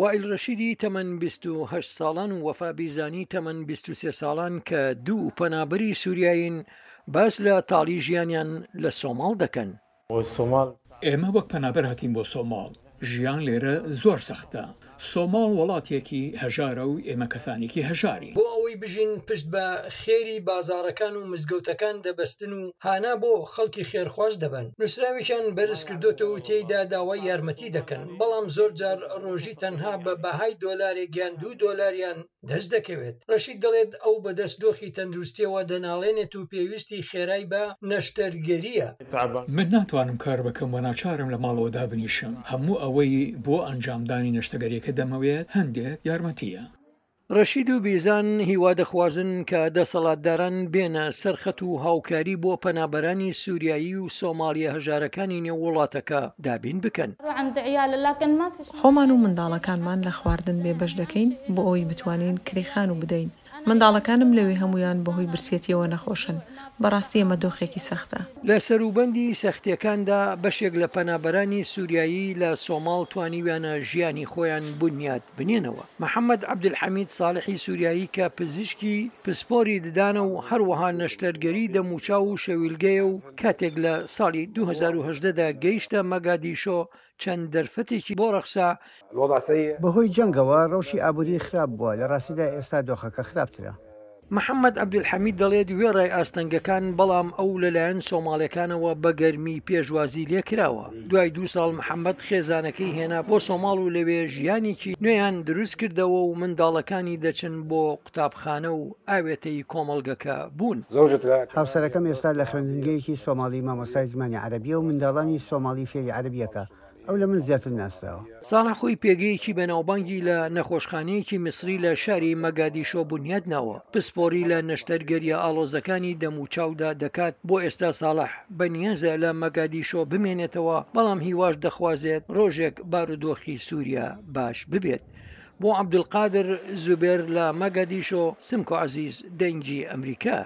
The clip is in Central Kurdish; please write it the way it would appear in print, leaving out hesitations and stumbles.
وائل ڕەشیدی تەمەن 28 ساڵان و وەفا بیزانی تەمەن 23 ساڵان کە دوو پەنابەری سووریاین باس لە تاڵی ژیانیان لە سۆماڵ دەکەن. ئێمە وەک پەنابەر هاتین بۆ سۆماڵ. ژیان لێرە زۆر سەختە. سۆماڵ وڵاتێکی هەژارە و ئێمە کەسانێکی هەژاری. بۆ ئەوەی بژین پشت بە خێری بازاڕەکان و مزگەوتەکان دەبەستن و هانا بۆ خەڵکی خێرخواش دەبن. نووسراویشان بەرز کردوتەوە و تێیدا داوای یارمەتی دەکەن، بەڵام زۆر جار ڕۆژی تەنها بە بەهای دۆلارێک یان $2 دەست دەکەوێت. ڕەشید دەڵێت ئەو بەدەست دۆخی تەندروستیەوە دەناڵێنێت و پێویستی خێرای بە نەشتەرگەریە. من ناتوانم کار بکەم و ناچارم لە ماڵەوەدا بنیشم. هەموو ئەوەی بۆ ئەنجامدانی نەشتەگەریەکە دەمەوێت هەندێک یارمەتیە. ڕەشید و بیزان هیوا دەخوازن کە دەسەڵاتداران بێنە سەرخەت و هاوکاری بۆ پەنابەرانی سووریایی و سۆمالیە هەژارەکانی نێو وڵاتەکە دابین بکەن. خۆمان و منداڵەکانمان لە خواردن بێبەش دەکەین بۆ ئەوی بتوانین کریخان و بدەین. منداڵەکانم لەوێ هەمویان بەهۆی برسێتیەوە نەخۆشن. بەڕاستی ئەمە دۆخێکی سەختە. لە سەروبەندی سەختیەکاندا بەشێک لە پەنابەرانی سووریایی لە سۆماڵ توانیویانە ژیانی خۆیان بنیاد بنێنەوە. محەممەد عەبدولحەمید ساڵحی سووریایی کە پزیشکی پسپۆری ددانە و هەروەها نەشتەرگەری دەموچاو و شەویلگەیە و کاتێک لە ساڵی 2018دا گەیشتە مەگادیشۆ چەند دەرفەتێکی بۆ ڕەخسا. بەهۆی جەنگەوە ڕەوشی ئابووری خراپ بووە، لە ڕاستیدا ئێستا دۆخەکە خراپترە. محەممەد عەبدولحەمید دەڵێت وێڕای ئاستەنگەکان بەڵام ئەو لەلایەن سۆماڵیەکانەوە بە گەرمی پێشوازی لێکراوە. دوای 2 ساڵ محەممەد خێزانەکەی هێنا بۆ سۆماڵ و لەوێ ژیانێکی نوێیان دروست کردەوە و منداڵەکانی دەچن بۆ قوتابخانە و ئاوێتەی کۆمەڵگەکە بوون. هاوسەرەکەم ئێستا لە خوێندنگەیەکی سۆماڵی مامۆستای زمانی عەرەبیە و منداڵانی سۆماڵی فێری عەرەبیەکە. ئەو لە من زیاتر ناسراوە. ساڵح خۆی پێگەیەکی بەناوبانگی لە نەخۆشخانەیەکی میسری لە شاری مەگادیشۆ بنیاد ناوە. پسپۆری لە نەشتەرگەریە ئاڵۆزەکانی دەموچاودا دەکات. بۆ ئێستا ساڵح بەنیازە لە مەگادیشۆ بمێنێتەوە، بەڵام هیواش دەخوازێت ڕۆژێک بارودۆخی سووریا باش ببێت. بۆ عەبدولقادر زوبێر لە مەگادیشۆ، سمکۆ عەزیز، دەنگی ئەمریکا.